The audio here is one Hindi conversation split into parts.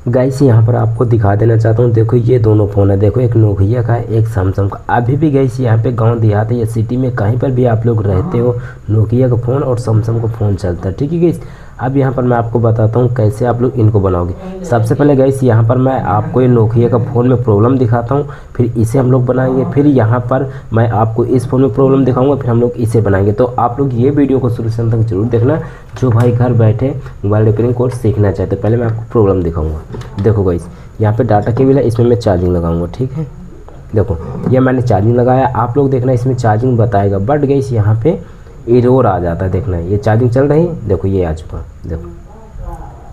गाइस यहाँ पर आपको दिखा देना चाहता हूँ, देखो ये दोनों फ़ोन है, देखो एक नोकिया का है, एक सैमसंग का। अभी भी गाइस यहाँ पे गांव देहात या सिटी में कहीं पर भी आप लोग रहते हो, नोकिया का फ़ोन और सैमसंग का फ़ोन चलता है, ठीक है गाइस। अब यहाँ पर मैं आपको बताता हूँ कैसे आप लोग इनको बनाओगे। सबसे पहले गाइस यहाँ पर मैं आपको ये नोकिया का फ़ोन में प्रॉब्लम दिखाता हूँ, फिर इसे हम लोग बनाएंगे, फिर यहाँ पर मैं आपको इस फ़ोन में प्रॉब्लम दिखाऊंगा, फिर हम लोग इसे बनाएंगे। तो आप लोग ये वीडियो को शुरू से अंत तक जरूर देखना, जो भाई घर बैठे मोबाइल रिपेयरिंग कोर्स सीखना चाहते। पहले मैं आपको प्रॉब्लम दिखाऊंगा। देखो गाइस यहाँ पे डाटा केबल है, इसमें मैं चार्जिंग लगाऊंगा, ठीक है। देखो ये मैंने चार्जिंग लगाया, आप लोग देखना इसमें चार्जिंग बताएगा, बट गाइस यहाँ पे एरर आ जाता है। देखना ये चार्जिंग चल रही है, देखो ये आ चुका, देखो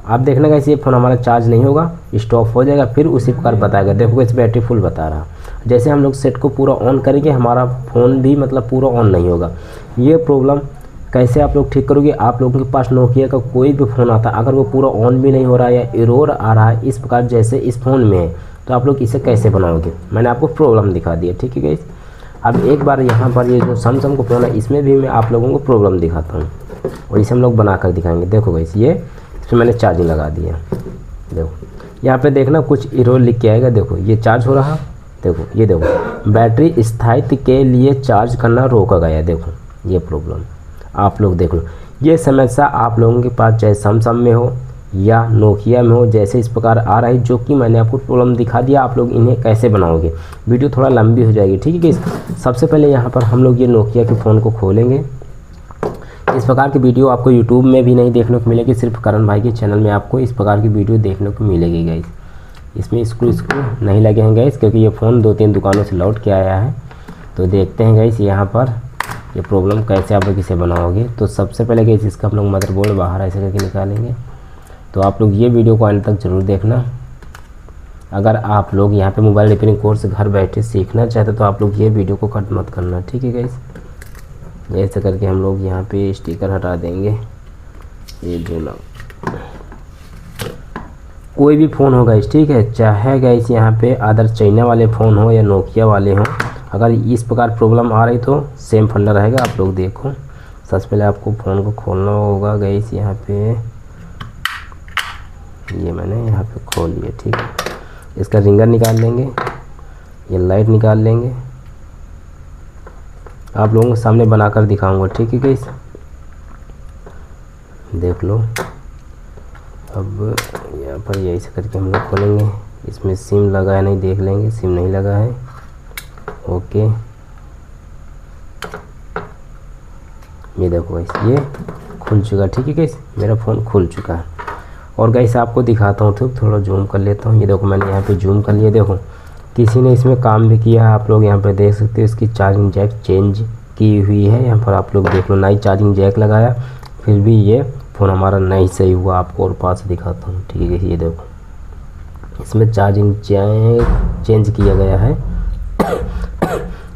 आप देखना गाइस ये फ़ोन हमारा चार्ज नहीं होगा, स्टॉप हो जाएगा, फिर उसी प्रकार बताएगा। देखो इस बैटरी फुल बता रहा। जैसे हम लोग सेट को पूरा ऑन करेंगे, हमारा फ़ोन भी मतलब पूरा ऑन नहीं होगा। ये प्रॉब्लम कैसे आप लोग ठीक करोगे। आप लोगों के पास नोकिया का कोई भी फ़ोन आता है, अगर वो पूरा ऑन भी नहीं हो रहा है या एरर आ रहा है इस प्रकार जैसे इस फ़ोन में है, तो आप लोग इसे कैसे बनाओगे। मैंने आपको प्रॉब्लम दिखा दिया, ठीक है गाइस। अब एक बार यहाँ पर ये जो सैमसंग को फ़ोन है, इसमें भी मैं आप लोगों को प्रॉब्लम दिखाता हूँ और इसे हम लोग बना कर दिखाएंगे। देखो गाइस ये इसमें मैंने चार्जिंग लगा दिया, देखो यहाँ पे देखना कुछ एरर लिख के आएगा। देखो ये चार्ज हो रहा, देखो ये देखो बैटरी स्थायित्व के लिए चार्ज करना रोका गया। देखो ये प्रॉब्लम आप लोग देख लो। ये समस्या आप लोगों के पास चाहे सैमसंग में हो या नोकिया में हो, जैसे इस प्रकार आ रहा है, जो कि मैंने आपको प्रॉब्लम दिखा दिया। आप लोग इन्हें कैसे बनाओगे, वीडियो थोड़ा लंबी हो जाएगी, ठीक है। सबसे पहले यहाँ पर हम लोग ये नोकिया के फ़ोन को खोलेंगे। इस प्रकार की वीडियो आपको यूट्यूब में भी नहीं देखने को मिलेगी, सिर्फ करण भाई के चैनल में आपको इस प्रकार की वीडियो देखने को मिलेगी गाइस। इसमें स्क्रू नहीं लगे हैं गाइस, क्योंकि ये फ़ोन 2-3 दुकानों से लौट के आया है। तो देखते हैं गाइस यहाँ पर ये प्रॉब्लम कैसे आप लोग इसे बनाओगे। तो सबसे पहले गाइस इसका हम लोग मदरबोर्ड बाहर ऐसे करके निकालेंगे। तो आप लोग ये वीडियो को अंत तक जरूर देखना। अगर आप लोग यहाँ पे मोबाइल रिपेयरिंग कोर्स घर बैठे सीखना चाहते तो आप लोग ये वीडियो को कट मत करना, ठीक है गाइस। ऐसे करके हम लोग यहाँ पे स्टिकर हटा देंगे। ये जो कोई भी फ़ोन हो गाइस, ठीक है, चाहे गाइस यहाँ पे अदर चाइना वाले फ़ोन हो या नोकिया वाले हो, अगर इस प्रकार प्रॉब्लम आ रही तो सेम फंडा रहेगा। आप लोग देखो सबसे पहले आपको फ़ोन को खोलना होगा गाइस। यहाँ पे ये मैंने यहाँ पे खोल लिया, ठीक है। इसका रिंगर निकाल लेंगे, ये लाइट निकाल लेंगे, आप लोगों के सामने बनाकर दिखाऊंगा, ठीक है गाइस। देख लो अब यहाँ पर यही से करके हम लोग खोलेंगे। इसमें सिम लगा है नहीं, देख लेंगे, सिम नहीं लगा है, ओके। ये देखो गाइस ये खुल चुका, ठीक है गाइस, मेरा फ़ोन खुल चुका है। और गाइस आपको दिखाता हूँ, तो थोड़ा जूम कर लेता हूँ। ये देखो मैंने यहाँ पे जूम कर लिया, देखो किसी ने इसमें काम भी किया है। आप लोग यहाँ पे देख सकते हो इसकी चार्जिंग जैक चेंज की हुई है। यहाँ पर आप लोग देख लो, नई चार्जिंग जैक लगाया, फिर भी ये फ़ोन हमारा नहीं सही हुआ। आपको और पास दिखाता हूँ, ठीक है। ये देखो इसमें चार्जिंग चेंज किया गया है,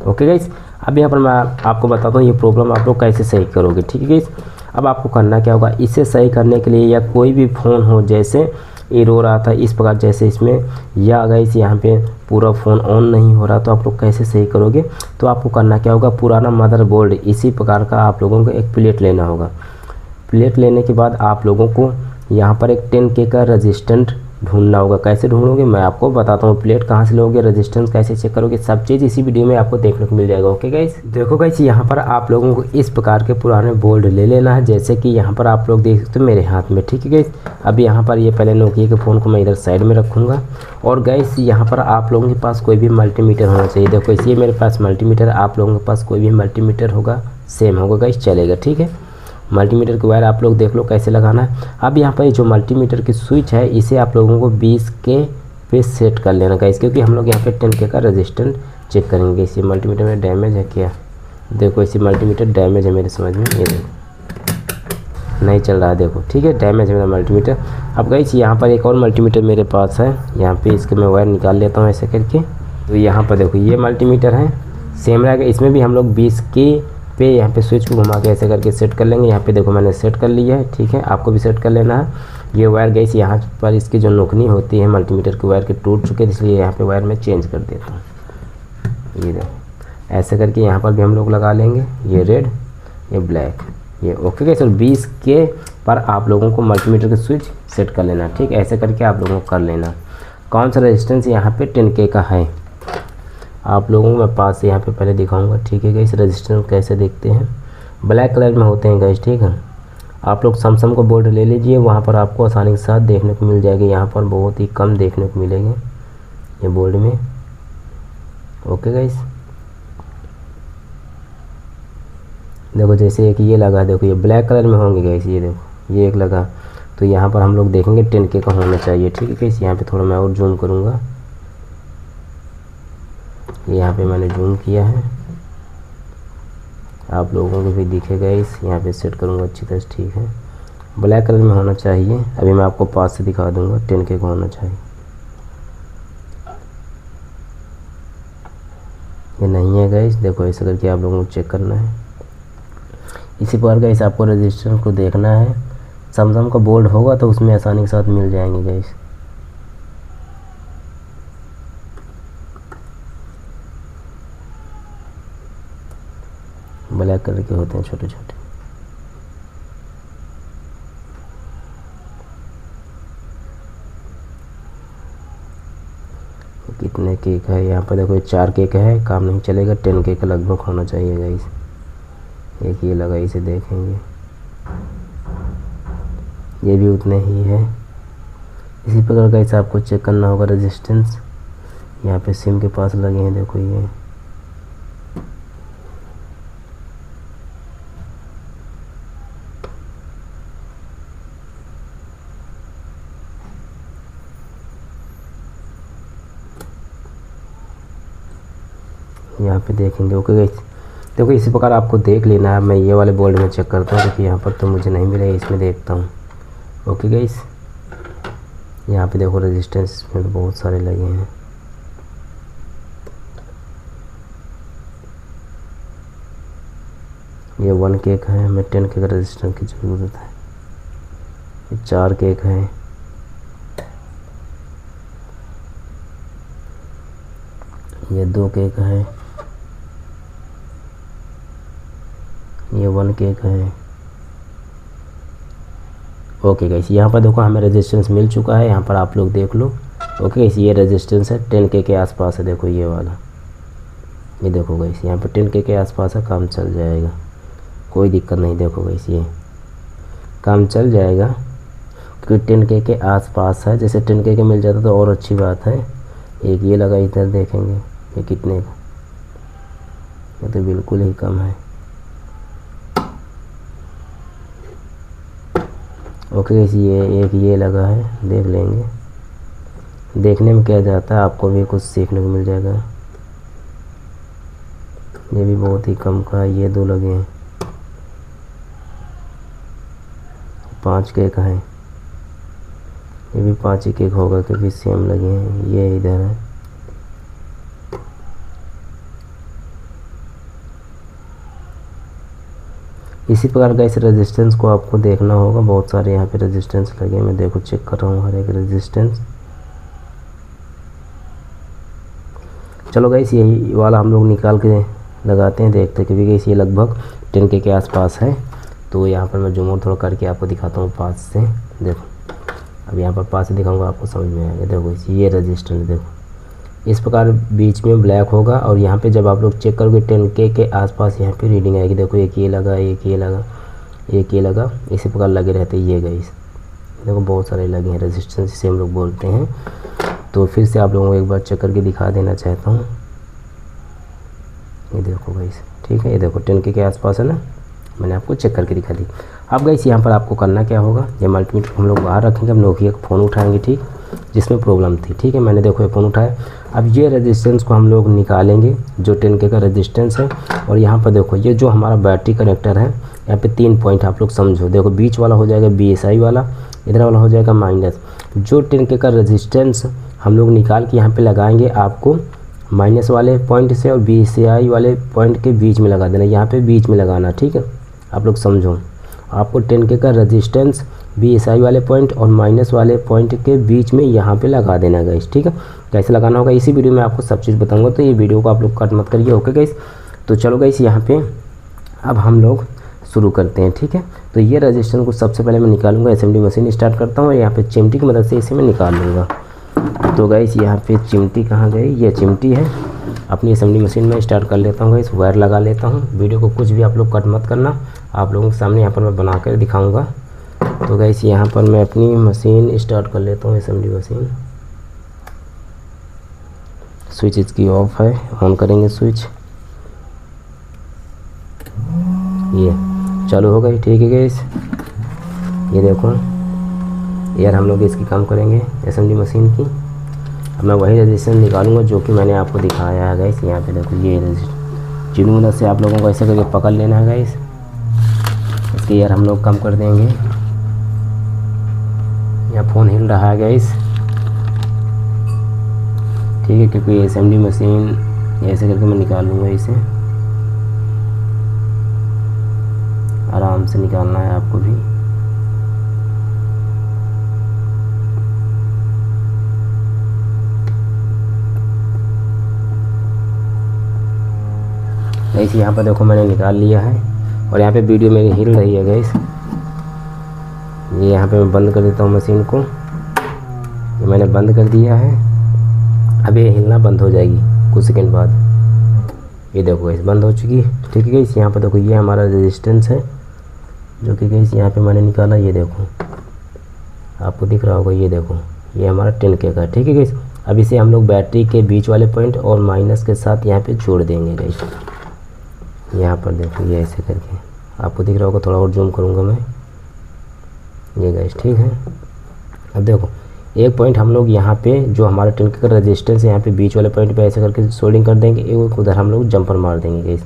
ओके गाइस। अब यहाँ पर मैं आपको बताता हूँ ये प्रॉब्लम आप लोग कैसे सही करोगे, ठीक है गाइस। अब आपको करना क्या होगा, इसे सही करने के लिए, या कोई भी फ़ोन हो जैसे एरर आता है इस प्रकार जैसे इसमें, या गाइस यहाँ पे पूरा फ़ोन ऑन नहीं हो रहा, तो आप लोग कैसे सही करोगे। तो आपको करना क्या होगा, पुराना मदरबोर्ड इसी प्रकार का आप लोगों को एक प्लेट लेना होगा। प्लेट लेने के बाद आप लोगों को यहाँ पर एक 10K का रेजिस्टेंट ढूंढना होगा। कैसे ढूंढोगे मैं आपको बताता हूँ। प्लेट कहाँ से लोगे, रेजिस्टेंस कैसे चेक करोगे, सब चीज़ इसी वीडियो में आपको देखने को मिल जाएगा, ओके गाइस। देखो गाइस यहाँ पर आप लोगों को इस प्रकार के पुराने बोर्ड ले लेना है, जैसे कि यहाँ पर आप लोग देख सकते हो मेरे हाथ में, ठीक है गाइस। अब यहाँ पर ये पहले नोकिया के फ़ोन को मैं इधर साइड में रखूँगा। और गाइस यहाँ पर आप लोगों के पास कोई भी मल्टीमीटर होना चाहिए। देखो इसलिए मेरे पास मल्टीमीटर, आप लोगों के पास कोई भी मल्टीमीटर होगा सेम होगा गाइस, चलेगा, ठीक है। मल्टीमीटर के वायर आप लोग देख लो कैसे लगाना है। अब यहाँ पर जो मल्टीमीटर की स्विच है इसे आप लोगों को 20K पे सेट कर लेना गाइस, क्योंकि हम लोग यहाँ पे 10K का रेजिस्टेंस चेक करेंगे। इसी मल्टीमीटर में डैमेज है क्या, देखो इसी मल्टीमीटर डैमेज है मेरे समझ में, ये देखो नहीं चल रहा है, देखो ठीक है, डैमेज है मेरा मल्टीमीटर। अब गाइस यहाँ पर एक और मल्टीमीटर मेरे पास है, यहाँ पे इसके मैं वायर निकाल लेता हूँ ऐसे करके। तो यहाँ पर देखो ये मल्टीमीटर है, सेम रहेगा, इसमें भी हम लोग 20K पे यहाँ पे स्विच को घुमा के ऐसे करके सेट कर लेंगे। यहाँ पे देखो मैंने सेट कर लिया है, ठीक है, आपको भी सेट कर लेना है। ये वायर गाइस यहाँ पर इसकी जो नोकनी होती है मल्टीमीटर के वायर के टूट चुके हैं, इसलिए यहाँ पे वायर मैं चेंज कर देता हूँ। ये देखो ऐसे करके यहाँ पर भी हम लोग लगा लेंगे, ये रेड ये ब्लैक, ये ओके गाइस। और 20 के पर आप लोगों को मल्टीमीटर का स्विच सेट कर लेना, ठीक। ऐसे करके आप लोगों को कर लेना। कौन सा रेजिस्टेंस यहाँ पे 10K का है, आप लोगों को मैं पास से यहाँ पे पहले दिखाऊंगा, ठीक है गाइस। रेजिस्टेंस कैसे देखते हैं, ब्लैक कलर में होते हैं गाइस, ठीक है। आप लोग सैमसंग को बोर्ड ले लीजिए, वहाँ पर आपको आसानी के साथ देखने को मिल जाएगी। यहाँ पर बहुत ही कम देखने को मिलेंगे ये बोर्ड में, ओके गाइस। देखो जैसे एक ये लगा, देखो ये ब्लैक कलर में होंगे गाइस, ये देखो ये एक लगा, तो यहाँ पर हम लोग देखेंगे 10K का होना चाहिए, ठीक है गाइस। यहाँ पे थोड़ा मैं और जूम करूँगा, यहाँ पे मैंने जूम किया है, आप लोगों को भी दिखेगा इस, यहाँ पे सेट करूँगा अच्छी तरह से, ठीक है। ब्लैक कलर में होना चाहिए, अभी मैं आपको पास से दिखा दूँगा 10K का होना चाहिए। ये नहीं है गाइस, देखो ऐसा करके आप लोगों को चेक करना है। इसी प्रकार गाइस आपको रजिस्टर को देखना है, सैमसंग का बोर्ड होगा तो उसमें आसानी के साथ मिल जाएंगे गाइस। ब्लैक कलर के होते हैं छोटे छोटे। कितने केक है यहाँ पर, देखो 4 केक है, काम नहीं चलेगा, 10K का लगभग होना चाहिए गाइस। एक ये लगा, इसे देखेंगे, ये भी उतने ही है। इसी प्रकार गाइस आपको चेक करना होगा रेजिस्टेंस, यहाँ पे सिम के पास लगे हैं, देखो ये यहाँ पे देखेंगे, ओके गाइस। देखो इसी प्रकार आपको देख लेना है। मैं ये वाले बोर्ड में चेक करता हूँ, क्योंकि यहाँ पर तो मुझे नहीं मिला, इसमें देखता हूँ, ओके गाइस। यहाँ पे देखो रेजिस्टेंस में तो बहुत सारे लगे हैं, ये 1K का है, हमें 10K का रेजिस्टेंस की ज़रूरत है। ये 4K का है, ये 2K का है, ये 1K का है, ओके गाइस। यहाँ पर देखो हमें रेजिस्टेंस मिल चुका है, यहाँ पर आप लोग देख लो, ओके गाइस। ये रेजिस्टेंस है 10K के आसपास है, देखो ये वाला, ये देखो गाइस यहाँ पर 10K के आसपास है, काम चल जाएगा, कोई दिक्कत नहीं। देखो गाइस ये काम चल जाएगा, क्योंकि 10K के आसपास है। जैसे 10K के मिल जाता तो और अच्छी बात है। एक ये लगा, इधर देखेंगे ये कितने का, ये तो बिल्कुल ही कम है, ओके गाइस। ये एक ये लगा है, देख लेंगे, देखने में क्या जाता है, आपको भी कुछ सीखने को मिल जाएगा। ये भी बहुत ही कम का है, ये 2 लगे हैं, 5K का है, ये भी 5K होगा क्योंकि सेम लगे हैं। ये इधर है, इसी प्रकार गाइस रेजिस्टेंस को आपको देखना होगा। बहुत सारे यहाँ पे रेजिस्टेंस लगे हैं, मैं देखो चेक कर रहा हूँ हर एक रेजिस्टेंस। चलो गाइस यही वाला हम लोग निकाल के लगाते हैं, देखते हैं, क्योंकि गाइस ये लगभग 10K के आसपास है। तो यहाँ पर मैं जूम आउट थोड़ा करके आपको दिखाता हूँ पास से, देखो अब यहाँ पर पास से दिखाऊंगा, आपको समझ में आएगा। देखो ये रेजिस्टेंस देखो इस प्रकार बीच में ब्लैक होगा, और यहाँ पे जब आप लोग चेक करोगे 10K के आसपास यहाँ पे रीडिंग आएगी। देखो एक ये लगा, एक ये लगा, एक ये लगा, इसी प्रकार लगे रहते ये गाइस। देखो बहुत सारे लगे हैं रेजिस्टेंस, इसे हम लोग बोलते हैं। तो फिर से आप लोगों को एक बार चेक करके दिखा देना चाहता हूँ, ये देखो गाइस, ठीक है। ये देखो 10K के आसपास है ना, मैंने आपको चेक करके दिखा दी। अब गाइस यहाँ पर आपको करना क्या होगा, ये मल्टीमीटर हम लोग बाहर रखेंगे, हम नोकिया का फ़ोन उठाएंगे, ठीक, जिसमें प्रॉब्लम थी, ठीक है। मैंने देखो ये फ़ोन उठाया। अब ये रेजिस्टेंस को हम लोग निकालेंगे, जो 10K का रेजिस्टेंस है। और यहाँ पर देखो ये जो हमारा बैटरी कनेक्टर है, यहाँ पे 3 पॉइंट आप लोग समझो। देखो बीच वाला हो जाएगा BSI वाला, इधर वाला हो जाएगा माइनस। जो 10K का रेजिस्टेंस हम लोग निकाल के यहाँ पे लगाएंगे, आपको माइनस वाले पॉइंट से और BSI वाले पॉइंट के बीच में लगा देना, यहाँ पे बीच में लगाना, ठीक है। आप लोग समझो, आपको 10K का रेजिस्टेंस BSI वाले पॉइंट और माइनस वाले पॉइंट के बीच में यहाँ पे लगा देना गाइस, ठीक है। कैसे लगाना होगा इसी वीडियो में आपको सब चीज़ बताऊंगा, तो ये वीडियो को आप लोग कट मत करिए, ओके गाइस। तो चलो गाइस यहाँ पे अब हम लोग शुरू करते हैं। ठीक है, तो ये रजिस्टेंस को सबसे पहले मैं निकालूंगा, असेंबली मशीन स्टार्ट करता हूँ और यहाँ पे चिमटी की मदद से इसे मैं निकाल लूँगा। तो गाइस यहाँ पे चिमटी कहाँ गई, ये चिमटी है। अपनी असेंबली मशीन में स्टार्ट कर लेता हूँ गाइस, वायर लगा लेता हूँ। वीडियो को कुछ भी आप लोग कट मत करना, आप लोगों के सामने यहाँ पर मैं बना कर दिखाऊँगा। तो गाइस यहाँ पर मैं अपनी मशीन स्टार्ट कर लेता हूँ, असेंबली मशीन। स्विच इसकी ऑफ है, ऑन करेंगे स्विच, ये चालू हो गई। ठीक है गाइस, ये देखो यार हम लोग इसकी काम करेंगे असेंबली मशीन की। अब मैं वही रजिस्टेंस निकालूंगा जो कि मैंने आपको दिखाया है गाइस। यहाँ पे देखो ये रजिस्टेंस जिन मदद से आप लोगों को ऐसे करके पकड़ लेना है गाइस। इसके यार हम लोग कम कर देंगे। यहाँ फ़ोन हिल रहा है गाइस, ठीक है, क्योंकि असेंबली मशीन ऐसे करके मैं निकाल लूँगा इसे। आराम से निकालना है आपको भी। गाइस यहाँ पर देखो मैंने निकाल लिया है और यहाँ पे वीडियो मेरी हिल रही है गाइस। ये यहाँ पे मैं बंद कर देता हूँ मशीन को, ये मैंने बंद कर दिया है। अब ये हिलना बंद हो जाएगी कुछ सेकंड बाद। ये देखो गाइस बंद हो चुकी है। ठीक है गाइस, यहाँ पर देखो ये हमारा रेजिस्टेंस है जो कि गाइस यहाँ पे मैंने निकाला। ये देखो आपको दिख रहा होगा, ये देखो ये हमारा 10K का। ठीक है गाइस, अब इसे हम लोग बैटरी के बीच वाले पॉइंट और माइनस के साथ यहाँ पे जोड़ देंगे गाइस। यहाँ पर देखो ये ऐसे करके आपको दिख रहा होगा, थोड़ा और जूम करूँगा मैं, ये गाइस। ठीक है, अब देखो एक पॉइंट हम लोग यहाँ पे जो हमारा 10K का रेजिस्टेंस है यहाँ पे बीच वाले पॉइंट पे ऐसे करके सोल्डिंग कर देंगे, एक उधर हम लोग जंपर मार देंगे गाइस।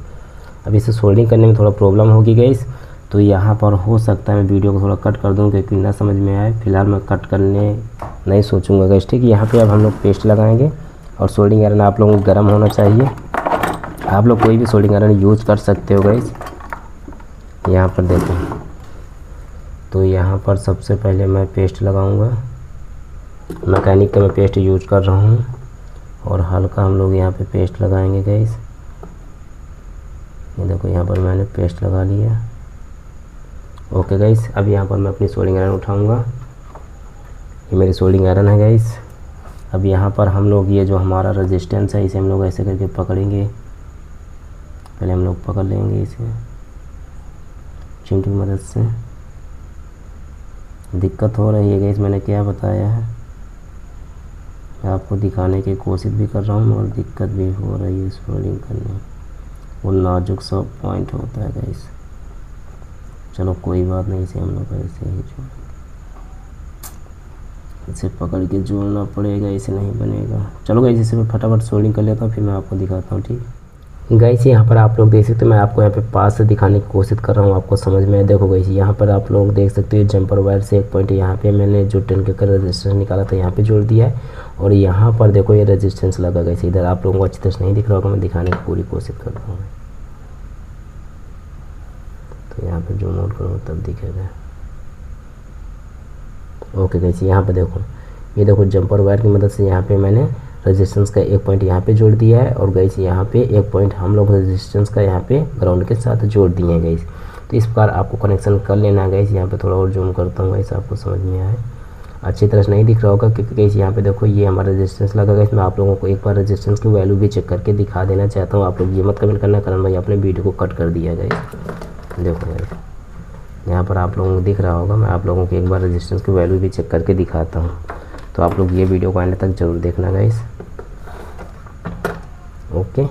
अब इसे सोल्डिंग करने में थोड़ा प्रॉब्लम होगी गाइस, तो यहाँ पर हो सकता है मैं वीडियो को थोड़ा कट कर दूँ क्योंकि ना समझ में आए। फिलहाल मैं कट करने नहीं सोचूंगा गाइस। ठीक है, यहाँ पे अब हम लोग पेस्ट लगाएंगे और सोल्डिंग आयरन आप लोगों को गर्म होना चाहिए। आप लोग कोई भी सोल्डिंग आयरन यूज़ कर सकते हो गाइस। यहाँ पर देखो, तो यहाँ पर सबसे पहले मैं पेस्ट लगाऊंगा। मैकेनिक का मैं पेस्ट यूज कर रहा हूँ और हल्का हम लोग यहाँ पे पेस्ट लगाएंगे गाइस। ये देखो यहाँ पर मैंने पेस्ट लगा लिया। ओके गाइस, अब यहाँ पर मैं अपनी सोल्डिंग आयरन उठाऊंगा। ये मेरी सोल्डिंग आयरन है गाइस। अब यहाँ पर हम लोग ये जो हमारा रेजिस्टेंस है इसे हम लोग ऐसे करके पकड़ेंगे। पहले हम लोग पकड़ लेंगे इसे चिमटी की मदद से। दिक्कत हो रही है गाइस, मैंने क्या बताया है, मैं आपको दिखाने की कोशिश भी कर रहा हूँ और दिक्कत भी हो रही है सोल्डिंग करने में। वो नाजुक सा पॉइंट होता है गाइस। चलो कोई बात नहीं, इसे हम लोग ऐसे ही जोड़, इसे पकड़ के जोड़ना पड़ेगा, इसे नहीं बनेगा। चलो गाइस इसे मैं फटाफट सोल्डिंग कर लेता हूँ, फिर मैं आपको दिखाता हूँ। ठीक गाइस, यहाँ पर आप लोग देख सकते हो, मैं आपको यहाँ पे पास से दिखाने की कोशिश कर रहा हूँ, आपको समझ में। देखो गाइस यहाँ पर आप लोग देख सकते हो जंपर वायर से एक पॉइंट यहाँ पे मैंने जो 10K का रेजिस्टेंस निकाला था यहाँ पे जोड़ दिया है और यहाँ पर देखो ये रेजिस्टेंस लगा गाइस। इधर आप लोगों को अच्छी तरह से नहीं दिख रहा होगा, मैं दिखाने की पूरी कोशिश कर रहा हूँ। तो यहाँ पे जूम आउट करूँगा तब दिखेगा। ओके गाइस, यहाँ पे देखो, ये देखो जंपर वायर की मदद से यहाँ पे मैंने रेजिस्टेंस का एक पॉइंट यहाँ पे जोड़ दिया है और गाइस यहाँ पे एक पॉइंट हम लोग रेजिस्टेंस का यहाँ पे ग्राउंड के साथ जोड़ दिए हैं गाइस। तो इस प्रकार आपको कनेक्शन कर लेना है गाइस। यहाँ पे थोड़ा और जूम करता हूँ गाइस, आपको समझ में आए। अच्छी तरह से नहीं दिख रहा होगा क्योंकि गाइस यहाँ पे देखो ये हमारा रेजिस्टेंस लगा गाइस। मैं आप लोगों को एक बार रेजिस्टेंस की वैल्यू भी चेक करके दिखा देना चाहता हूँ। आप लोग ये मत कमेंट करना करण भाई आपने वीडियो को कट कर दिया गाइस। देखो गाइस यहाँ पर आप लोगों को दिख रहा होगा, मैं आप लोगों को एक बार रेजिस्टेंस की वैल्यू भी चेक करके दिखाता हूँ। तो आप लोग ये वीडियो को आने तक ज़रूर देखना गाइस। ओके,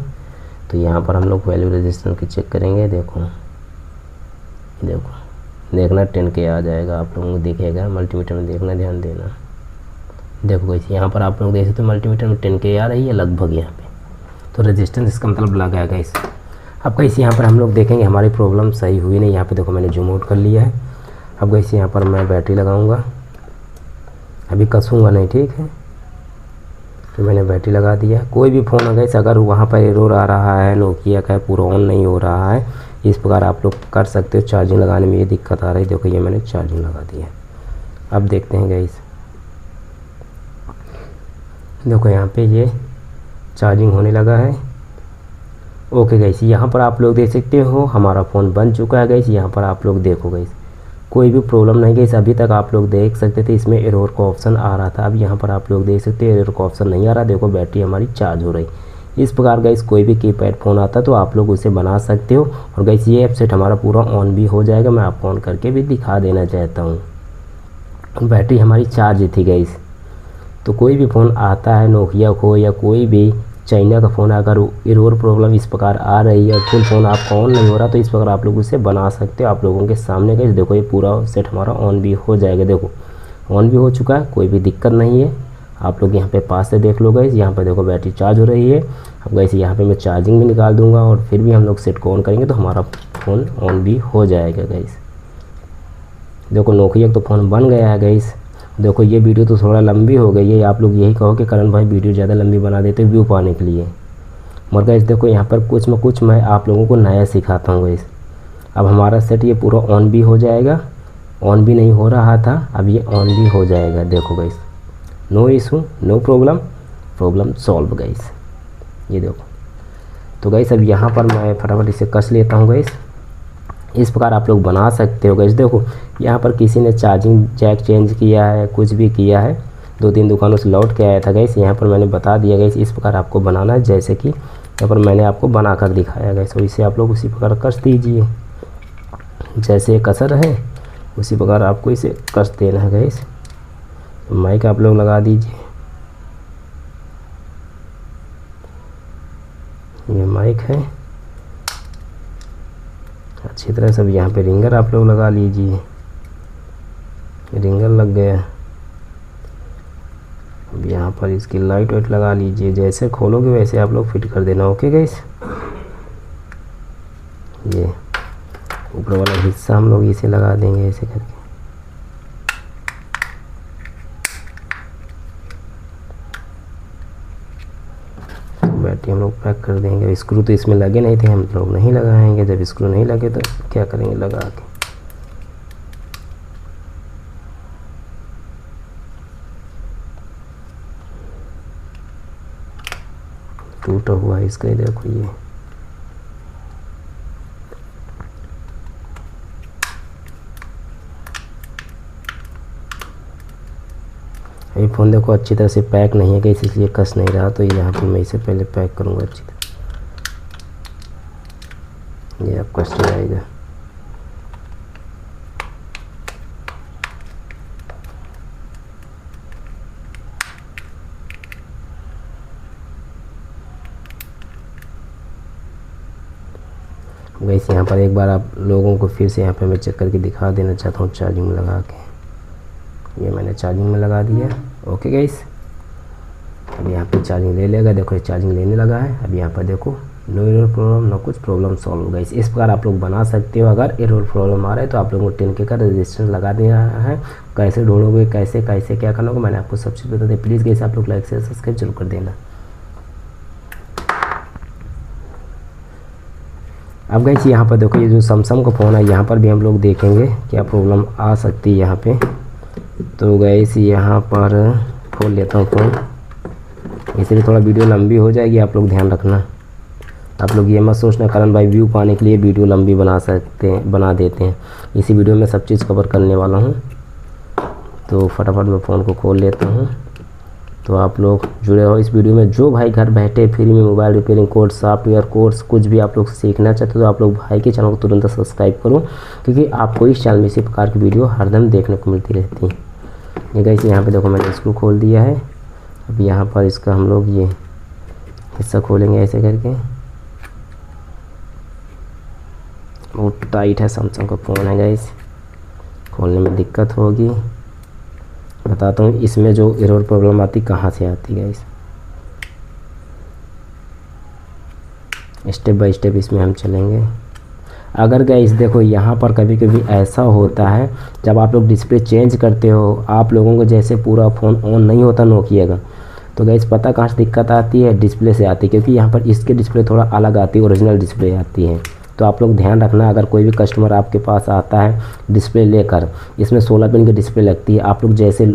तो यहाँ पर हम लोग वैल्यू रेजिस्टेंस की चेक करेंगे। देखो देखना 10K आ जाएगा, आप लोगों को दिखेगा मल्टीमीटर में, देखना ध्यान देना। देखो गाइस यहाँ पर आप लोग देख सकते हो मल्टीमीटर में 10K आ रही है लगभग यहाँ पे, तो रेजिस्टेंस इसका मतलब लगा है गाइस। अब गाइस यहाँ पर हम लोग देखेंगे हमारी प्रॉब्लम सही हुई नहीं। यहाँ पे देखो मैंने जूम आउट कर लिया है। अब गाइस यहाँ पर मैं बैटरी लगाऊंगा, अभी कसूँगा नहीं, ठीक है। तो मैंने बैटरी लगा दिया। कोई भी फ़ोन है गाइस अगर वहाँ पर एरर आ रहा है, नोकिया का पूरा ऑन नहीं हो रहा है, इस प्रकार आप लोग कर सकते हो। चार्जिंग लगाने में ये दिक्कत आ रही है, देखो ये मैंने चार्जिंग लगा दिया। अब देखते हैं गाइस, देखो यहाँ पे ये चार्जिंग होने लगा है ओके गाइस, यहाँ पर आप लोग देख सकते हो हमारा फ़ोन बन चुका है गाइस। यहाँ पर आप लोग देखो गाइस, कोई भी प्रॉब्लम नहीं गाइस। अभी तक आप लोग देख सकते थे इसमें एरर का ऑप्शन आ रहा था, अब यहाँ पर आप लोग देख सकते हैं एरर का ऑप्शन नहीं आ रहा। देखो बैटरी हमारी चार्ज हो रही। इस प्रकार गाइस कोई भी कीपैड फ़ोन आता है तो आप लोग उसे बना सकते हो। और गाइस ये ऐप सेट हमारा पूरा ऑन भी हो जाएगा, मैं आपको ऑन करके भी दिखा देना चाहता हूँ। बैटरी हमारी चार्ज थी गाइस। तो कोई भी फ़ोन आता है, नोकिया को या कोई भी चाइना का फ़ोन, अगर एरर प्रॉब्लम इस प्रकार आ रही है, फुल फ़ोन आपका ऑन नहीं हो रहा, तो इस प्रकार आप लोग उसे बना सकते हो आप लोगों के सामने। गाइस देखो ये पूरा सेट हमारा ऑन भी हो जाएगा। देखो ऑन भी हो चुका है, कोई भी दिक्कत नहीं है। आप लोग यहाँ पे पास से देख लो गाइस, यहाँ पे देखो बैटरी चार्ज हो रही है। अब गाइस यहाँ पे मैं चार्जिंग भी निकाल दूँगा और फिर भी हम लोग सेट को ऑन करेंगे तो हमारा फ़ोन ऑन भी हो जाएगा गाइस। देखो नोकिया तो फ़ोन बन गया है गाइस। देखो ये वीडियो तो थोड़ा लंबी हो गई है, आप लोग यही कहो कि करण भाई वीडियो ज़्यादा लंबी बना देते व्यू पाने के लिए। मगर गाइस देखो यहाँ पर कुछ मैं आप लोगों को नया सिखाता हूँ गाइस। अब हमारा सेट ये पूरा ऑन भी हो जाएगा, ऑन भी नहीं हो रहा था, अब ये ऑन भी हो जाएगा। देखो guys, no issue, no problem solve guys. ये देखो। तो गाइस अब यहाँ पर मैं फटाफट इसे कस लेता हूँ गाइस। इस प्रकार आप लोग बना सकते हो गाइस। देखो यहाँ पर किसी ने चार्जिंग जैक चेंज किया है, कुछ भी किया है, 2-3 दुकानों से लौट के आया था गाइस। यहाँ पर मैंने बता दिया गाइस इस प्रकार आपको बनाना है, जैसे कि यहाँ पर मैंने आपको बना कर दिखाया गाइस। और इसे आप लोग उसी प्रकार कस दीजिए, जैसे ये कसर है उसी प्रकार आपको इसे कस देना है गाइस। माइक आप लोग लगा दीजिए, ये माइक है अच्छी तरह। सब यहाँ पे रिंगर आप लोग लगा लीजिए, रिंगर लग गया। अब यहाँ पर इसकी लाइट वाइट लगा लीजिए, जैसे खोलोगे वैसे आप लोग फिट कर देना। ओके गाइस, ये ऊपर वाला हिस्सा हम लोग इसे लगा देंगे ऐसे करके। बैटरी हम लोग पैक कर देंगे। स्क्रू तो इसमें लगे नहीं थे, हम लोग नहीं लगाएंगे। जब स्क्रू नहीं लगे तो क्या करेंगे लगा के। टूटा हुआ है इसका, देखो ये फ़ोन देखो अच्छी तरह से पैक नहीं है कि इसलिए कस नहीं रहा। तो यहाँ पर मैं इसे पहले पैक करूँगा अच्छी तरह, ये अब कस जाएगा। वैसे यहाँ पर एक बार आप लोगों को फिर से यहाँ पे मैं चेक करके दिखा देना चाहता हूँ चार्जिंग में लगा के। ये मैंने चार्जिंग में लगा दिया। ओके गाइस, अब यहाँ पे चार्जिंग ले लेगा। देखो ये चार्जिंग लेने लगा है। अब यहाँ पर देखो नो एरर प्रॉब्लम, नो कुछ प्रॉब्लम सॉल्व हो गई। इस प्रकार आप लोग बना सकते हो। अगर एरर प्रॉब्लम आ रहा है तो आप लोगों को 10K का रजिस्ट्रेशन लगा देना है। कैसे ढूंढोगे, कैसे क्या करना होगा, मैंने आपको सब चीज़ बता दी। प्लीज़ गाइस आप लोग लाइक से सब्सक्राइब जरूर कर देना। अब गाइस यहाँ पर देखो ये जो सैमसंग का फ़ोन है, यहाँ पर भी हम लोग देखेंगे क्या प्रॉब्लम आ सकती है यहाँ पे। तो गाइस यहाँ पर खोल लेता हूँ फ़ोन, इसलिए थोड़ा वीडियो लंबी हो जाएगी, आप लोग ध्यान रखना। आप लोग ये मत सोचना करण भाई व्यू पाने के लिए वीडियो लंबी बना देते हैं। इसी वीडियो में सब चीज़ कवर करने वाला हूँ। तो फटाफट मैं फ़ोन को खोल लेता हूँ। तो आप लोग जुड़े रहो इस वीडियो में। जो भाई घर बैठे फ्री में mobile repairing course, software course कुछ भी आप लोग सीखना चाहते हो तो आप लोग भाई के चैनल को तुरंत सब्सक्राइब करो, क्योंकि आपको इस चैनल में इसी प्रकार की वीडियो हरदम देखने को मिलती रहती है। ये गाइस यहाँ पे देखो मैंने इसको खोल दिया है। अब यहाँ पर इसका हम लोग ये हिस्सा खोलेंगे ऐसे करके। बहुत टाइट है, सैमसंग का फ़ोन है गाइस, खोलने में दिक्कत होगी। बताता हूँ इसमें जो एरर प्रॉब्लम आती कहाँ से आती है गाइस। स्टेप बाय स्टेप इसमें हम चलेंगे। अगर गाइस देखो यहाँ पर कभी कभी ऐसा होता है जब आप लोग डिस्प्ले चेंज करते हो, आप लोगों को जैसे पूरा फ़ोन ऑन नहीं होता नोकिया का, तो गाइस पता कहाँ से दिक्कत आती है, डिस्प्ले से आती है। क्योंकि यहाँ पर इसके डिस्प्ले थोड़ा अलग आती है, ओरिजिनल डिस्प्ले आती है। तो आप लोग ध्यान रखना, अगर कोई भी कस्टमर आपके पास आता है डिस्प्ले लेकर, इसमें 16 पिन की डिस्प्ले लगती है। आप लोग जैसे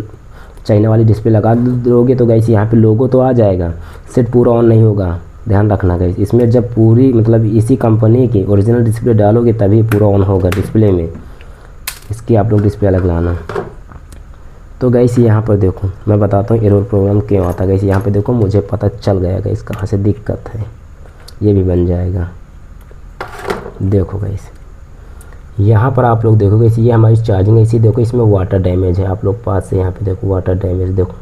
चाइना वाली डिस्प्ले लगा दोगे तो गाइस यहाँ पे लोगो तो आ जाएगा, सेट पूरा ऑन नहीं होगा। ध्यान रखना गाइस। इसमें जब पूरी मतलब इसी कंपनी की ओरिजिनल डिस्प्ले डालोगे तभी पूरा ऑन होगा डिस्प्ले में, इसकी आप लोग डिस्प्ले अलग लाना। तो गाइस यहाँ पर देखो मैं बताता हूँ एरर प्रॉब्लम क्यों आता है गाइस। यहाँ पे देखो मुझे पता चल गया गाइस कहाँ से दिक्कत है, ये भी बन जाएगा। देखो गाइस यहाँ पर आप लोग देखो गाइस, ये हमारी चार्जिंग है, इसी देखो इसमें वाटर डैमेज है। आप लोग पास से यहाँ पे देखो वाटर डैमेज देखो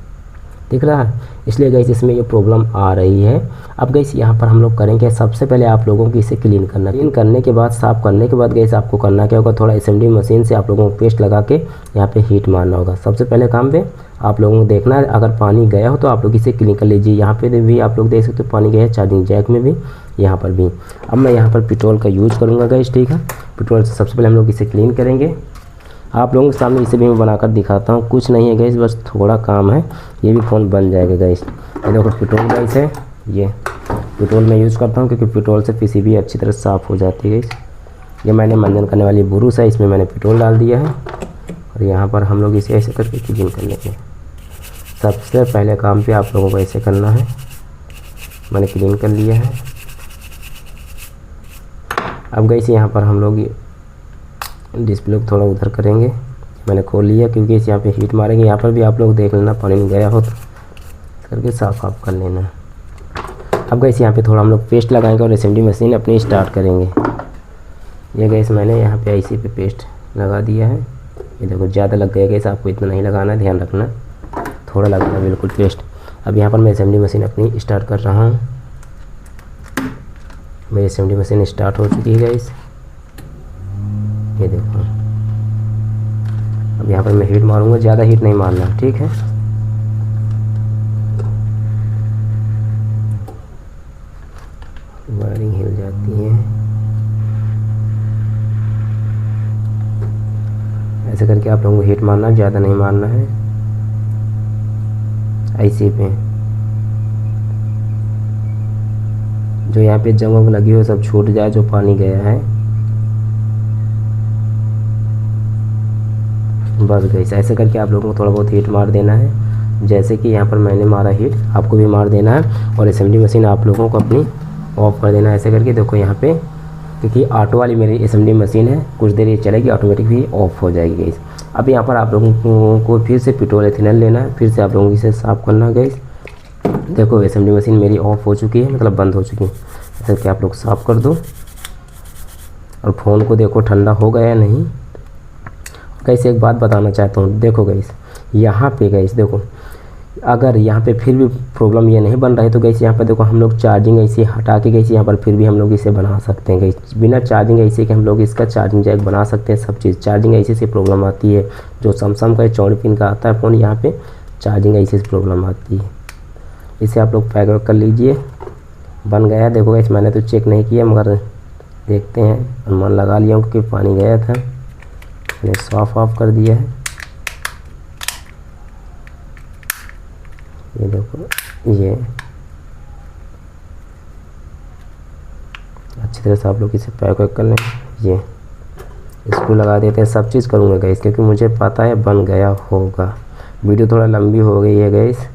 दिख रहा है, इसलिए गाइस इसमें ये प्रॉब्लम आ रही है। अब गाइस यहाँ पर हम लोग करेंगे, सबसे पहले आप लोगों को इसे क्लीन करने के बाद, साफ़ करने के बाद गाइस आपको करना क्या होगा, थोड़ा एसएमडी मशीन से आप लोगों को पेस्ट लगा के यहाँ पे हीट मारना होगा। सबसे पहले काम पे आप लोगों को देखना है, अगर पानी गया हो तो आप लोग इसे क्लीन कर लीजिए। यहाँ पे भी आप लोग देख सकते हो पानी गया है, चार्जिंग जैक में भी, यहाँ पर भी। अब मैं यहाँ पर पेट्रोल का यूज करूँगा गाइस, ठीक है। पेट्रोल से सबसे पहले हम लोग इसे क्लीन करेंगे। आप लोगों के सामने इसे भी मैं बनाकर दिखाता हूँ, कुछ नहीं है गाइस, बस थोड़ा काम है, ये भी फ़ोन बन जाएगा गाइस। ये देखो पेट्रोल गाइस है, ये पेट्रोल मैं यूज़ करता हूँ क्योंकि पेट्रोल से पीसीबी अच्छी तरह साफ़ हो जाती है गाइस। ये मैंने मंजन करने वाली बुरुश है, इसमें मैंने पेट्रोल डाल दिया है और यहाँ पर हम लोग इसे ऐसे करके क्लीन कर लेंगे। सबसे पहले काम पे आप लोगों को ऐसे करना है, मैंने क्लीन कर लिया है। अब गाइस यहाँ पर हम लोग डिस्प्ले को थोड़ा उधर करेंगे, मैंने खोल लिया क्योंकि इस यहाँ पे हीट मारेंगे। यहाँ पर भी आप लोग देख लेना पानी में गया हो तो करके साफ आप कर लेना। अब गाइस यहाँ पे थोड़ा हम लोग पेस्ट लगाएंगे और एसएमडी मशीन अपनी स्टार्ट करेंगे। ये गाइस मैंने यहाँ पे आईसी पे पेस्ट लगा दिया है, ये देखो ज़्यादा लग गया गाइस, आपको इतना नहीं लगाना, ध्यान रखना, थोड़ा लगाना बिल्कुल पेस्ट। अब यहाँ पर मैं एसएमडी मशीन अपनी स्टार्ट कर रहा हूँ। मेरी एसएमडी मशीन स्टार्ट हो चुकी है गाइस, ये देखो। अब यहाँ पर मैं हीट मारूंगा, ज़्यादा हीट नहीं मारना, ठीक है। वायरिंग हिल जाती है, ऐसे करके आप लोगों को हीट मारना, ज़्यादा नहीं मारना है। ऐसे पे जो यहाँ पे जंग लगी हो सब छूट जाए, जो पानी गया है, बस गाइस ऐसे करके आप लोगों को थोड़ा बहुत हीट मार देना है। जैसे कि यहाँ पर मैंने मारा हीट, आपको भी मार देना है और एसएमडी मशीन आप लोगों को अपनी ऑफ कर देना है ऐसे करके। देखो यहाँ पे क्योंकि ऑटो वाली मेरी एसएमडी मशीन है, कुछ देर ये चलेगी, ऑटोमेटिक भी ऑफ हो जाएगी गाइस। अब यहाँ पर आप लोगों को फिर से पेट्रोल एथिनल लेना है, फिर से आप लोगों को इसे साफ़ करना है गाइस। देखो एसएमडी मशीन मेरी ऑफ हो चुकी है, मतलब बंद हो चुकी है, ऐसे करके आप लोग साफ़ कर दो। और फ़ोन को देखो ठंडा हो गया नहीं गाइस। एक बात बताना चाहता हूँ, देखो गाइस यहाँ पे गाइस देखो, अगर यहाँ पे फिर भी प्रॉब्लम ये नहीं बन रहा है तो गाइस यहाँ पर देखो हम लोग चार्जिंग ऐसे हटा के गाइस यहाँ पर फिर भी हम लोग इसे बना सकते हैं गाइस। बिना चार्जिंग ऐसे कि हम लोग इसका चार्जिंग जैक बना सकते हैं सब चीज़। चार्जिंग ऐसे से प्रॉब्लम आती है, जो सैमसंग का 64 पिन का आता है फ़ोन, यहाँ पे चार्जिंग ऐसे से प्रॉब्लम आती है। इसे आप लोग पैक कर लीजिए, बन गया। देखो गाइस मैंने तो चेक नहीं किया मगर देखते हैं, अनुमान लगा लिया हूँ क्योंकि पानी गया था, मैंने साफ ऑफ कर दिया है। ये देखो ये अच्छी तरह से आप लोग इसे पैक कर लें। ये स्क्रू लगा देते हैं, सब चीज़ करूँगा गाइस क्योंकि मुझे पता है बन गया होगा। वीडियो थोड़ा लंबी हो गई है गाइस,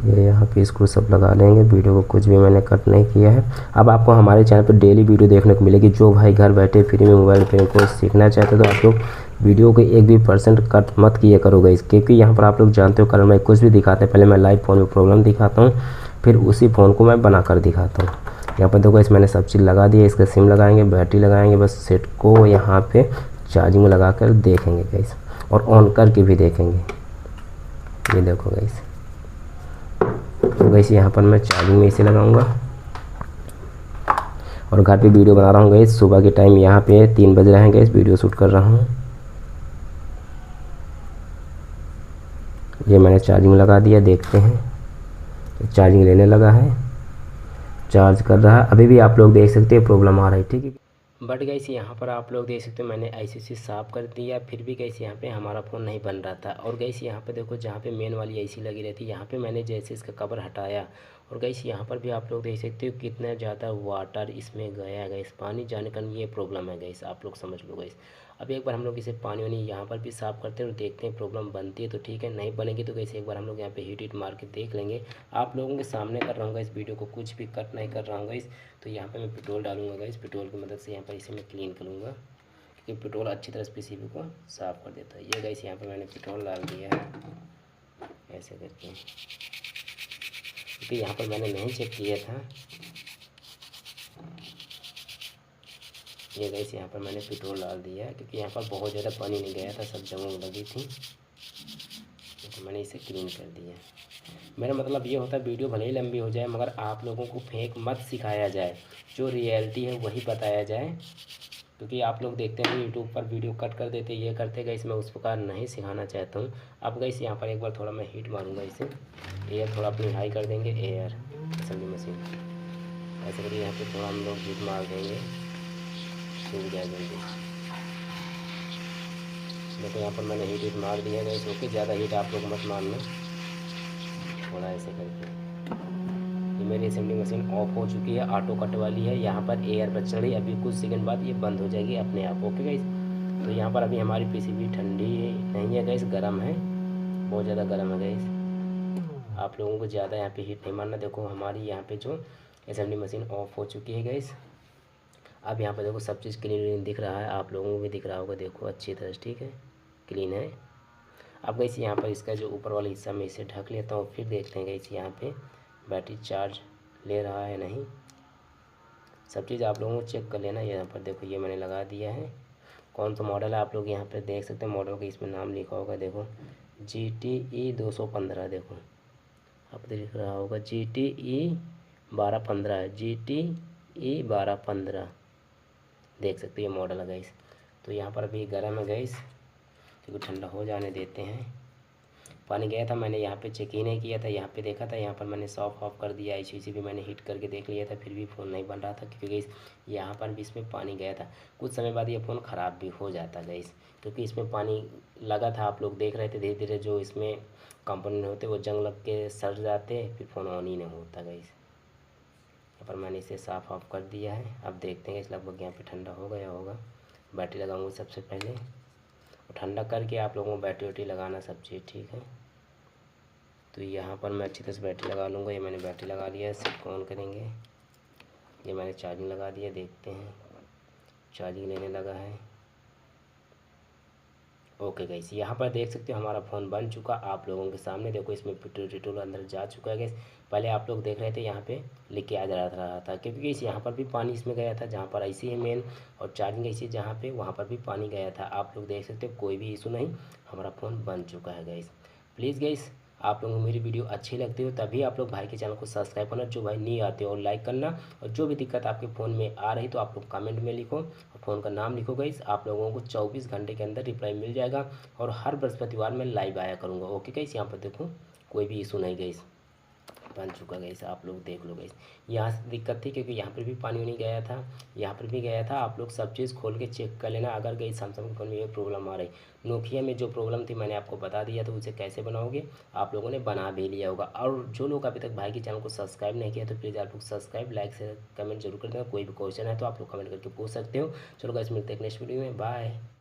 ये यहाँ पे स्क्रू सब लगा लेंगे। वीडियो को कुछ भी मैंने कट नहीं किया है। अब आपको हमारे चैनल पर डेली वीडियो देखने को मिलेगी। जो भाई घर बैठे फ्री में मोबाइल पे कोर्स सीखना चाहते तो आप लोग वीडियो को एक भी % कट मत किया करो गाइस, क्योंकि यहाँ पर आप लोग जानते हो कल मैं कुछ भी दिखाते हैं, पहले मैं लाइव फ़ोन में प्रॉब्लम दिखाता हूँ, फिर उसी फ़ोन को मैं बना कर दिखाता हूँ। यहाँ पर देखो इस मैंने सब चीज़ लगा दी है, इसका सिम लगाएंगे, बैटरी लगाएंगे, बस सेट को यहाँ पे चार्जिंग में लगा कर देखेंगे गाइस और ऑन करके भी देखेंगे। ये देखो गाइस, तो गाइस यहाँ पर मैं चार्जिंग में इसे लगाऊंगा और घर पे वीडियो बना रहा हूँ गाइस। सुबह के टाइम यहाँ पे 3 बज रहे हैं गाइस, वीडियो शूट कर रहा हूँ। ये मैंने चार्जिंग लगा दिया, देखते हैं चार्जिंग लेने लगा है, चार्ज कर रहा है। अभी भी आप लोग देख सकते हैं प्रॉब्लम आ रही है, ठीक है। बट गाइस यहाँ पर आप लोग देख सकते हो मैंने आईसी साफ़ कर दिया, फिर भी गाइस यहाँ पे हमारा फ़ोन नहीं बन रहा था। और गाइस यहाँ पे देखो जहाँ पे मेन वाली आईसी लगी रहती है, यहाँ पे मैंने जैसे इसका कवर हटाया और गाइस यहाँ पर भी आप लोग देख सकते हो कितना ज़्यादा वाटर इसमें गया है गाइस, पानी जाने का ये प्रॉब्लम है गाइस, आप लोग समझ लो गाइस। अब एक बार हम लोग इसे पानी वानी यहाँ पर भी साफ़ करते हैं और देखते हैं प्रॉब्लम बनती है तो ठीक है, नहीं बनेगी तो कैसे एक बार हम लोग यहाँ पे हीट मार के देख लेंगे। आप लोगों के सामने कर रहा हूँ इस वीडियो को, कुछ भी कट नहीं कर रहा हूँ इस। तो यहाँ पे मैं पेट्रोल डालूंगा इस पेट्रोल की मदद से यहाँ पर इसे मैं क्लीन करूँगा, क्योंकि पेट्रोल अच्छी तरह से पीसीबी को साफ़ कर देता है। ये गाइस यहाँ पे मैंने पेट्रोल डाल दिया है ऐसे करके, क्योंकि यहाँ पर मैंने नहीं चेक किया था। ये गाइस यहाँ पर मैंने पेट्रोल डाल दिया है, क्योंकि यहाँ पर बहुत ज़्यादा पानी नहीं गया था, सब जगहों लगी थी, तो मैंने इसे क्लीन कर दिया। मेरा मतलब ये होता है वीडियो भले ही लंबी हो जाए मगर आप लोगों को फेक मत सिखाया जाए, जो रियलिटी है वही बताया जाए। क्योंकि आप लोग देखते हैं यूट्यूब पर वीडियो कट कर देते, ये करते गए, मैं उस प्रकार नहीं सिखाना चाहता हूँ। अब गई यहाँ पर एक बार थोड़ा मैं हीट मारूंगा इसे, एयर थोड़ा अपनी हाई कर देंगे, एयर असेंबली मशीन ऐसे करिए। यहाँ पे थोड़ा हम लोग हीट मार देंगे, सूख जाए जल्दी। देखो यहाँ पर मैंने हीट मार दिया है, ओके। ज़्यादा हीट आप लोग मत मारना, थोड़ा ऐसे करके। ये मेरी असेंबली मशीन ऑफ हो चुकी है, ऑटो कट वाली है। यहाँ पर एयर पर चढ़ी, अभी कुछ सेकंड बाद ये बंद हो जाएगी अपने आप, ओके गाइस। तो यहाँ पर अभी हमारी पीसीबी ठंडी नहीं है गाइस, गर्म है, बहुत ज़्यादा गर्म है गाइस। आप लोगों को ज़्यादा यहाँ पे हीट नहीं मारना। देखो हमारी यहाँ पे जो असेंबली मशीन ऑफ हो चुकी है गाइस। अब यहाँ पर देखो सब चीज़ क्लीन दिख रहा है, आप लोगों को भी दिख रहा होगा, देखो अच्छी तरह से, ठीक है, क्लीन है। अब गाइस यहाँ पर इसका जो ऊपर वाला हिस्सा मैं इसे ढक लेता हूँ, फिर देखते हैं गाइस यहाँ पे बैटरी चार्ज ले रहा है नहीं। सब चीज़ आप लोगों को चेक कर लेना। यहाँ पर देखो ये मैंने लगा दिया है। कौन सा मॉडल है आप लोग यहाँ पे देख सकते हैं, मॉडल का इसमें नाम लिखा होगा, देखो GTE 215। देखो आप देख रहा होगा GTE 1215, GTE 1215 देख सकते हैं, ये मॉडल है गाइस। तो यहाँ पर अभी गर्म है गाइस, क्योंकि ठंडा हो जाने देते हैं। पानी गया था, मैंने यहाँ पे चेक ही नहीं किया था, यहाँ पे देखा था, यहाँ पर मैंने सॉफ्ट ऑफ कर दिया, ICC भी मैंने हीट करके देख लिया था, फिर भी फ़ोन नहीं बन रहा था, क्योंकि यहाँ पर भी इसमें पानी गया था। कुछ समय बाद ये फ़ोन ख़राब भी हो जाता गाइस, क्योंकि इसमें पानी लगा था, आप लोग देख रहे थे। धीरे धीरे जो इसमें कंपोनेंट होते वो जंग लग के सड़ जाते, फिर फ़ोन ऑन ही नहीं होता गाइस। यहाँ पर मैंने इसे साफ़ ऑफ कर दिया है। अब देखते हैं इस लगभग यहाँ पर ठंडा हो गया होगा। बैटरी लगाऊँगा सबसे पहले, ठंडा करके आप लोगों को बैटरी वैटरी लगाना सब चीज़, ठीक है। तो यहाँ पर मैं अच्छी तरह से बैटरी लगा लूँगा। ये मैंने बैटरी लगा लिया है, सेट ऑन करेंगे। ये मैंने चार्जिंग लगा दिया, देखते हैं चार्जिंग लेने लगा है, ओके गाइस। यहाँ पर देख सकते हो हमारा फ़ोन बन चुका आप लोगों के सामने। देखो इसमें पेट्रोल अंदर जा चुका है गाइस। पहले आप लोग देख रहे थे यहाँ पे लिख के आ जा रहा था, क्योंकि इस यहाँ पर भी पानी इसमें गया था, जहाँ पर IC है मेन और चार्जिंग IC जहाँ पे, वहाँ पर भी पानी गया था। आप लोग देख सकते हो, कोई भी इशू नहीं, हमारा फ़ोन बन चुका है गाइस। प्लीज़ गाइस, आप लोगों को मेरी वीडियो अच्छी लगती हो तभी आप लोग भाई के चैनल को सब्सक्राइब करना, जो भाई नहीं आते हो, और लाइक करना। और जो भी दिक्कत आपके फ़ोन में आ रही तो आप लोग कमेंट में लिखो और फ़ोन का नाम लिखो गाइस। आप लोगों को 24 घंटे के अंदर रिप्लाई मिल जाएगा, और हर बृहस्पतिवार में लाइव आया करूँगा, ओके गाइस। यहाँ पर देखो कोई भी इशू नहीं गाइस, बन चुका गाइस, आप लोग देख लो गाइस। यहाँ से दिक्कत थी क्योंकि यहाँ पर भी पानी नहीं गया था, यहाँ पर भी गया था। आप लोग सब चीज़ खोल के चेक कर लेना। अगर गाइस सैमसंग के फ़ोन में ये प्रॉब्लम आ रही, नोकिया में जो प्रॉब्लम थी मैंने आपको बता दिया, तो उसे कैसे बनाओगे आप लोगों ने बना भी लिया होगा। और जो लोग अभी तक भाई के चैनल को सब्सक्राइब नहीं किया तो प्लीज़ आप लोग सब्सक्राइब, लाइक से कमेंट जरूर कर देना। कोई भी क्वेश्चन है तो आप लोग कमेंट करके पूछ सकते हो। चलो गाइस, मिलते हैं नेक्स्ट वीडियो में, बाय।